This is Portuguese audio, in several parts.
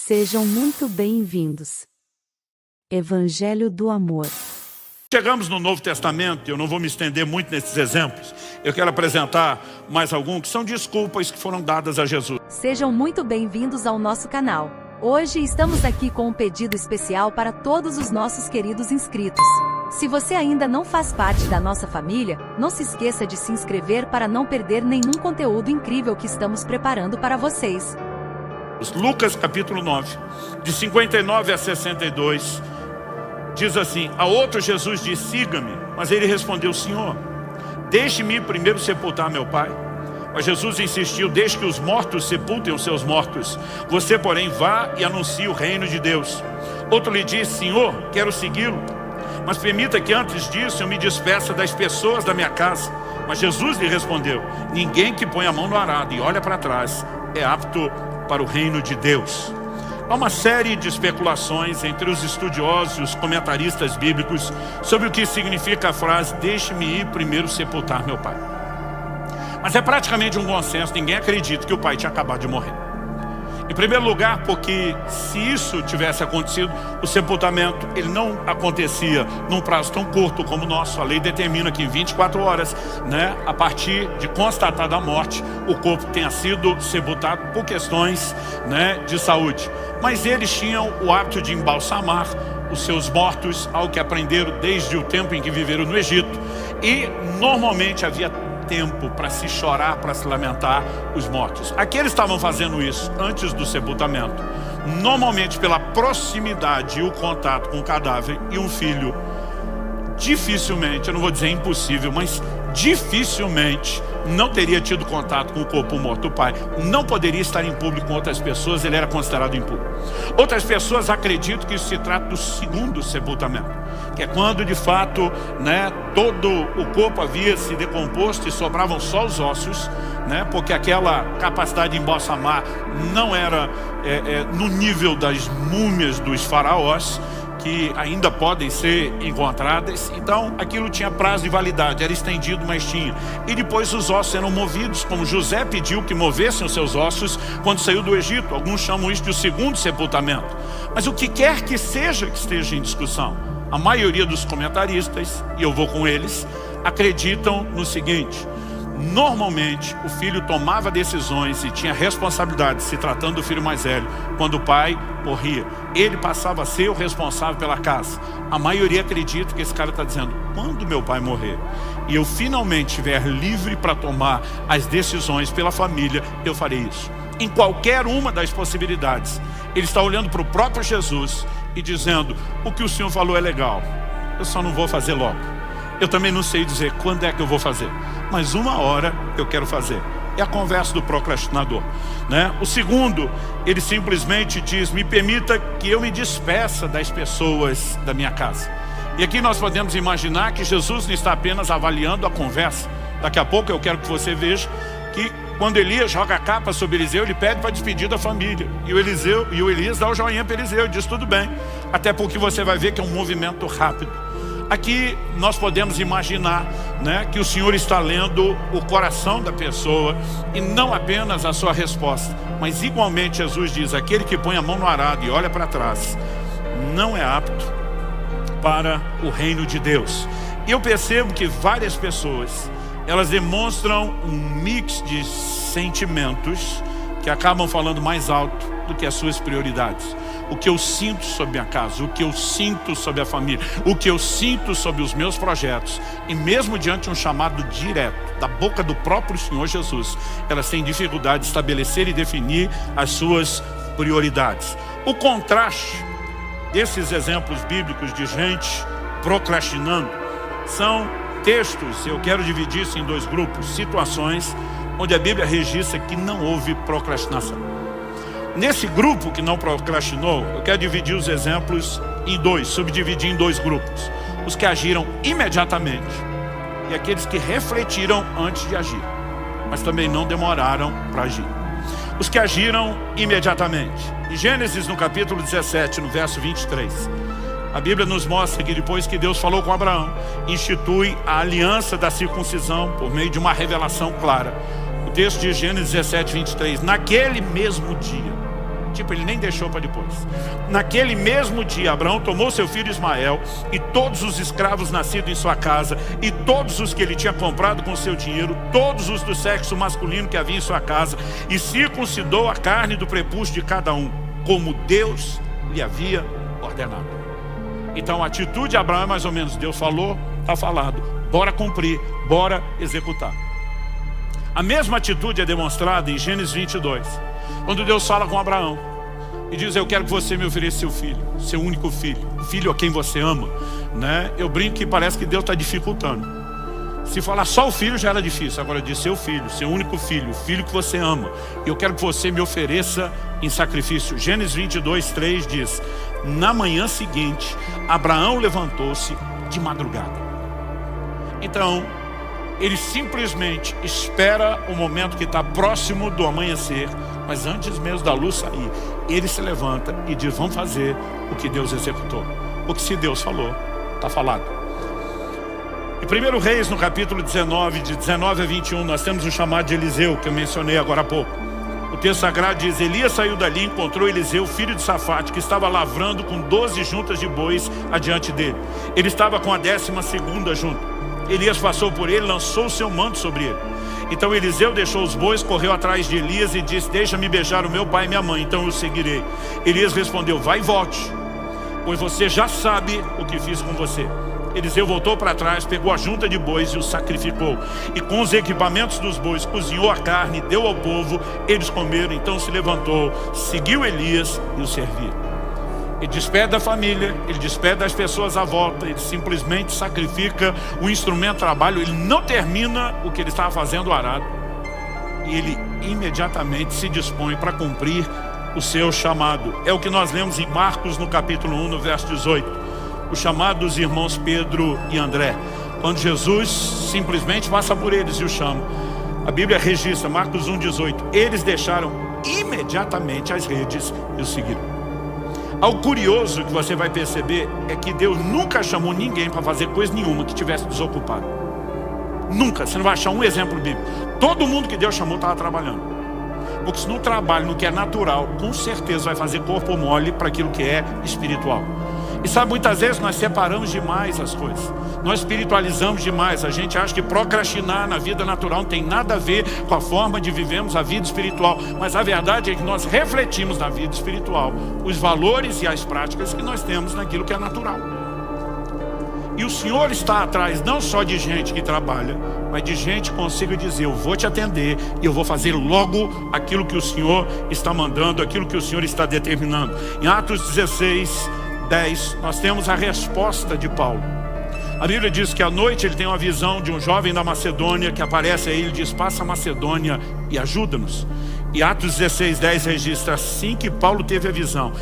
Sejam muito bem-vindos. Evangelho do Amor. Chegamos no Novo Testamento, eu não vou me estender muito nesses exemplos. Eu quero apresentar mais alguns que são desculpas que foram dadas a Jesus. Sejam muito bem-vindos ao nosso canal. Hoje estamos aqui com um pedido especial para todos os nossos queridos inscritos. Se você ainda não faz parte da nossa família, não se esqueça de se inscrever para não perder nenhum conteúdo incrível que estamos preparando para vocês. Lucas capítulo 9, de 59 a 62, diz assim: a outro Jesus disse: siga-me. Mas ele respondeu: Senhor, deixe-me primeiro sepultar meu pai. Mas Jesus insistiu: deixe que os mortos sepultem os seus mortos. Você, porém, vá e anuncie o reino de Deus. Outro lhe disse: Senhor, quero segui-lo, mas permita que antes disso eu me despeça das pessoas da minha casa. Mas Jesus lhe respondeu: ninguém que põe a mão no arado e olha para trás é apto para o reino de Deus. Há uma série de especulações entre os estudiosos e os comentaristas bíblicos sobre o que significa a frase: deixe-me ir primeiro sepultar meu pai. Mas é praticamente um consenso, ninguém acredita que o pai tinha acabado de morrer. Em primeiro lugar, porque se isso tivesse acontecido, o sepultamento ele não acontecia num prazo tão curto como o nosso. A lei determina que em 24 horas, a partir de constatada a morte, o corpo tenha sido sepultado por questões de saúde. Mas eles tinham o hábito de embalsamar os seus mortos, algo que aprenderam desde o tempo em que viveram no Egito. E normalmente havia tempo para se chorar, para se lamentar os mortos. Aqui eles estavam fazendo isso antes do sepultamento. Normalmente pela proximidade e o contato com o cadáver, e um filho dificilmente, eu não vou dizer impossível, mas dificilmente não teria tido contato com o corpo morto. O pai não poderia estar em público com outras pessoas, ele era considerado impuro. Outras pessoas acreditam que isso se trata do segundo sepultamento, que é quando de fato todo o corpo havia se decomposto e sobravam só os ossos, porque aquela capacidade de embalsamar não era no nível das múmias dos faraós, que ainda podem ser encontradas. Então aquilo tinha prazo de validade, era estendido, mas tinha. E depois os ossos eram movidos, como José pediu que movessem os seus ossos quando saiu do Egito. Alguns chamam isso de o segundo sepultamento. Mas o que quer que seja que esteja em discussão, a maioria dos comentaristas, e eu vou com eles, acreditam no seguinte: normalmente o filho tomava decisões e tinha responsabilidade, se tratando do filho mais velho, quando o pai morria. Ele passava a ser o responsável pela casa. A maioria acredita que esse cara está dizendo: quando meu pai morrer e eu finalmente estiver livre para tomar as decisões pela família, eu farei isso. Em qualquer uma das possibilidades, ele está olhando para o próprio Jesus e dizendo: o que o Senhor falou é legal, eu só não vou fazer logo. Eu também não sei dizer quando é que eu vou fazer, mas uma hora eu quero fazer. É a conversa do procrastinador, O segundo, ele simplesmente diz: me permita que eu me despeça das pessoas da minha casa. E aqui nós podemos imaginar que Jesus não está apenas avaliando a conversa. Daqui a pouco eu quero que você veja que quando Elias joga a capa sobre Eliseu, ele pede para despedir da família. E o Elias dá o joinha para Eliseu e diz: tudo bem. Até porque você vai ver que é um movimento rápido. Aqui nós podemos imaginar que o Senhor está lendo o coração da pessoa e não apenas a sua resposta. Mas igualmente Jesus diz: aquele que põe a mão no arado e olha para trás não é apto para o reino de Deus. E eu percebo que várias pessoas, elas demonstram um mix de sentimentos que acabam falando mais alto do que as suas prioridades. O que eu sinto sobre a casa, o que eu sinto sobre a família, o que eu sinto sobre os meus projetos. E mesmo diante de um chamado direto da boca do próprio Senhor Jesus, elas têm dificuldade de estabelecer e definir as suas prioridades. O contraste desses exemplos bíblicos de gente procrastinando são textos, eu quero dividir isso em dois grupos, situações onde a Bíblia registra que não houve procrastinação. Nesse grupo que não procrastinou, eu quero dividir os exemplos em dois, subdividir em dois grupos: os que agiram imediatamente e aqueles que refletiram antes de agir, mas também não demoraram para agir. Os que agiram imediatamente. Em Gênesis, no capítulo 17, no verso 23, a Bíblia nos mostra que depois que Deus falou com Abraão, institui a aliança da circuncisão por meio de uma revelação clara. O texto de Gênesis 17, 23, naquele mesmo dia, Tipo, ele nem deixou para depois. Naquele mesmo dia, Abraão tomou seu filho Ismael e todos os escravos nascidos em sua casa e todos os que ele tinha comprado com seu dinheiro, todos os do sexo masculino que havia em sua casa, e circuncidou a carne do prepúcio de cada um, como Deus lhe havia ordenado. Então a atitude de Abraão é mais ou menos: Deus falou, está falado, bora cumprir, bora executar. A mesma atitude é demonstrada em Gênesis 22, quando Deus fala com Abraão e diz: eu quero que você me ofereça seu filho, seu único filho, o filho a quem você ama, né? Eu brinco que parece que Deus está dificultando. Se falar só o filho já era difícil, agora diz seu filho, seu único filho, o filho que você ama, e eu quero que você me ofereça em sacrifício. Gênesis 22, 3 diz: na manhã seguinte, Abraão levantou-se de madrugada. Então, ele simplesmente espera o momento que está próximo do amanhecer, mas antes mesmo da luz sair, ele se levanta e diz: vamos fazer o que Deus executou. Porque se Deus falou, está falado. Em 1 Reis, no capítulo 19, de 19 a 21, nós temos o chamado de Eliseu, que eu mencionei agora há pouco. O texto sagrado diz: Elias saiu dali e encontrou Eliseu, filho de Safate, que estava lavrando com 12 juntas de bois adiante dele. Ele estava com a 12ª junta. Elias passou por ele, lançou o seu manto sobre ele. Então Eliseu deixou os bois, correu atrás de Elias e disse: deixa-me beijar o meu pai e minha mãe, então eu seguirei. Elias respondeu: vai e volte, pois você já sabe o que fiz com você. Eliseu voltou para trás, pegou a junta de bois e os sacrificou. E com os equipamentos dos bois, cozinhou a carne, deu ao povo, eles comeram. Então se levantou, seguiu Elias e o serviu. Ele despede da família, ele despede das pessoas à volta, ele simplesmente sacrifica o instrumento de trabalho, ele não termina o que ele estava fazendo o arado, e ele imediatamente se dispõe para cumprir o seu chamado. É o que nós lemos em Marcos, no capítulo 1, no verso 18, o chamado dos irmãos Pedro e André, quando Jesus simplesmente passa por eles e o chama. A Bíblia registra, Marcos 1, 18, eles deixaram imediatamente as redes e o seguiram. Algo curioso que você vai perceber é que Deus nunca chamou ninguém para fazer coisa nenhuma que estivesse desocupado. Nunca, você não vai achar um exemplo bíblico. Todo mundo que Deus chamou estava trabalhando. Porque se não trabalha no que é natural, com certeza vai fazer corpo mole para aquilo que é espiritual. E sabe, muitas vezes nós separamos demais as coisas. Nós espiritualizamos demais. A gente acha que procrastinar na vida natural não tem nada a ver com a forma de vivermos a vida espiritual. Mas a verdade é que nós refletimos na vida espiritual os valores e as práticas que nós temos naquilo que é natural. E o Senhor está atrás não só de gente que trabalha, mas de gente que consiga dizer: eu vou te atender e eu vou fazer logo aquilo que o Senhor está mandando, aquilo que o Senhor está determinando. Em Atos 16, 10, nós temos a resposta de Paulo. A Bíblia diz que à noite ele tem uma visão de um jovem da Macedônia que aparece a ele e diz: passa a Macedônia e ajuda-nos. E Atos 16, 10 registra: assim que Paulo teve a visão,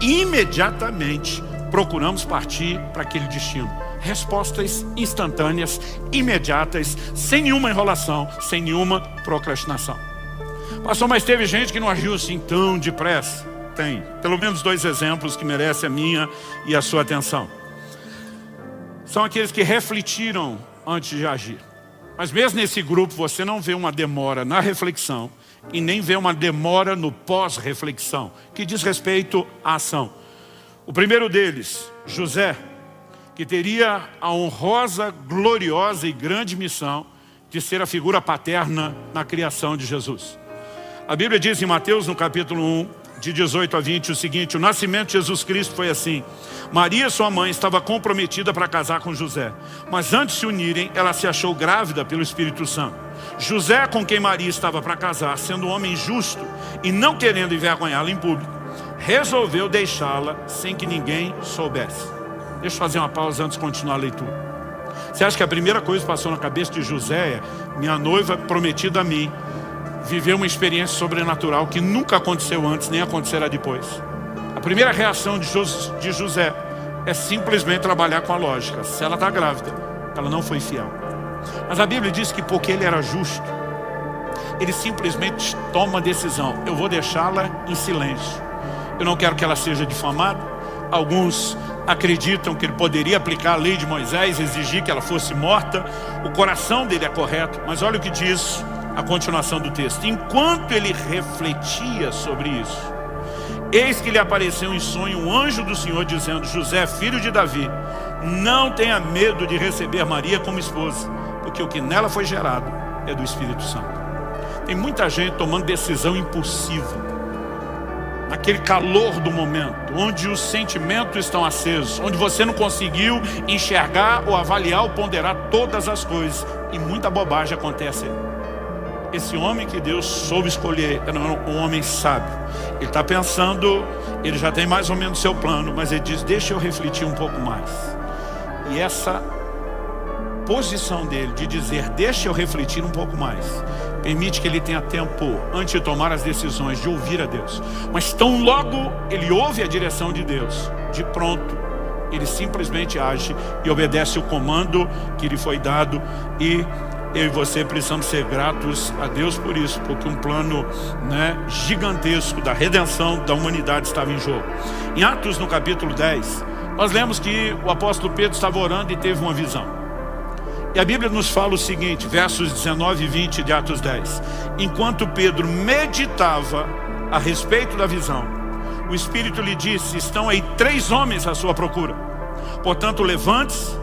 imediatamente procuramos partir para aquele destino. Respostas instantâneas, imediatas, sem nenhuma enrolação, sem nenhuma procrastinação. Pastor, mas teve gente que não agiu assim tão depressa? Tem pelo menos 2 exemplos que merecem a minha e a sua atenção. São aqueles que refletiram antes de agir. Mas mesmo nesse grupo você não vê uma demora na reflexão e nem vê uma demora no pós-reflexão, que diz respeito à ação. O primeiro deles, José, que teria a honrosa, gloriosa e grande missão de ser a figura paterna na criação de Jesus. A Bíblia diz em Mateus, no capítulo 1, de 18 a 20, o seguinte: o nascimento de Jesus Cristo foi assim. Maria, sua mãe, estava comprometida para casar com José, mas antes de se unirem, ela se achou grávida pelo Espírito Santo. José, com quem Maria estava para casar, sendo um homem justo e não querendo envergonhá-la em público, resolveu deixá-la sem que ninguém soubesse. Deixa eu fazer uma pausa antes de continuar a leitura. Você acha que a primeira coisa que passou na cabeça de José é: minha noiva prometida a mim viveu uma experiência sobrenatural que nunca aconteceu antes, nem acontecerá depois? A primeira reação de José é simplesmente trabalhar com a lógica. Se ela está grávida, ela não foi fiel. Mas a Bíblia diz que porque ele era justo, ele simplesmente toma a decisão: eu vou deixá-la em silêncio. Eu não quero que ela seja difamada. Alguns acreditam que ele poderia aplicar a lei de Moisés, exigir que ela fosse morta. O coração dele é correto, mas olha o que diz a continuação do texto: enquanto ele refletia sobre isso, Eis que lhe apareceu em sonho um anjo do Senhor, dizendo: José, filho de Davi, não tenha medo de receber Maria como esposa, porque o que nela foi gerado é do Espírito Santo. Tem muita gente tomando decisão impulsiva, naquele calor do momento, onde os sentimentos estão acesos, onde você não conseguiu enxergar ou avaliar ou ponderar todas as coisas, e muita bobagem acontece aí. Esse homem que Deus soube escolher era um homem sábio. Ele está pensando, ele já tem mais ou menos seu plano, mas ele diz: deixa eu refletir um pouco mais. E essa posição dele de dizer: deixa eu refletir um pouco mais, permite que ele tenha tempo, antes de tomar as decisões, de ouvir a Deus. Mas tão logo ele ouve a direção de Deus, de pronto ele simplesmente age e obedece o comando que lhe foi dado. E eu e você precisamos ser gratos a Deus por isso, porque um plano, gigantesco da redenção da humanidade estava em jogo. Em Atos, no capítulo 10, nós lemos que o apóstolo Pedro estava orando e teve uma visão. E a Bíblia nos fala o seguinte, versos 19 e 20 de Atos 10. Enquanto Pedro meditava a respeito da visão, o Espírito lhe disse: estão aí 3 homens à sua procura. Portanto, levante-se,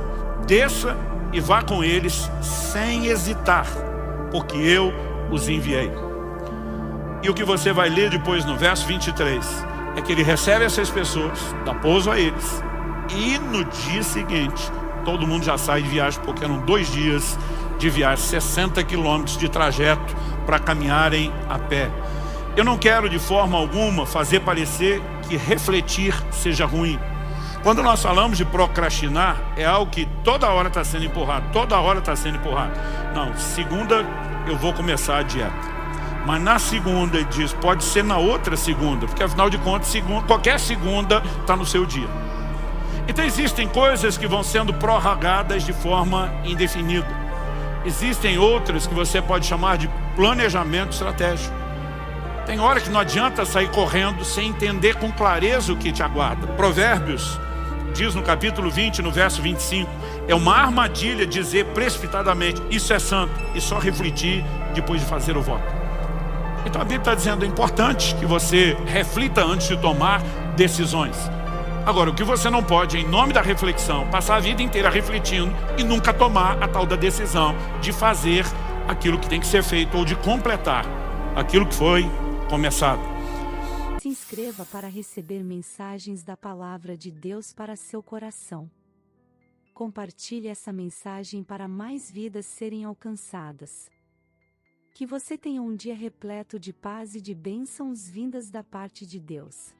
desça e vá com eles sem hesitar, porque eu os enviei. E o que você vai ler depois no verso 23 é que ele recebe essas pessoas, dá pouso a eles, e no dia seguinte todo mundo já sai de viagem, porque eram 2 dias de viagem, 60 quilômetros de trajeto para caminharem a pé. Eu não quero de forma alguma fazer parecer que refletir seja ruim. Quando nós falamos de procrastinar, é algo que toda hora está sendo empurrado, toda hora está sendo empurrado. Não, segunda eu vou começar a dieta. Mas na segunda ele diz, pode ser na outra segunda, porque afinal de contas, qualquer segunda está no seu dia. Então existem coisas que vão sendo prorrogadas de forma indefinida. Existem outras que você pode chamar de planejamento estratégico. Tem hora que não adianta sair correndo sem entender com clareza o que te aguarda. Provérbios diz no capítulo 20, no verso 25, é uma armadilha dizer precipitadamente, isso é santo, e só refletir depois de fazer o voto. Então a Bíblia está dizendo, é importante que você reflita antes de tomar decisões. Agora, o que você não pode, em nome da reflexão, passar a vida inteira refletindo e nunca tomar a tal da decisão de fazer aquilo que tem que ser feito ou de completar aquilo que foi começado. Se inscreva para receber mensagens da Palavra de Deus para seu coração. Compartilhe essa mensagem para mais vidas serem alcançadas. Que você tenha um dia repleto de paz e de bênçãos vindas da parte de Deus.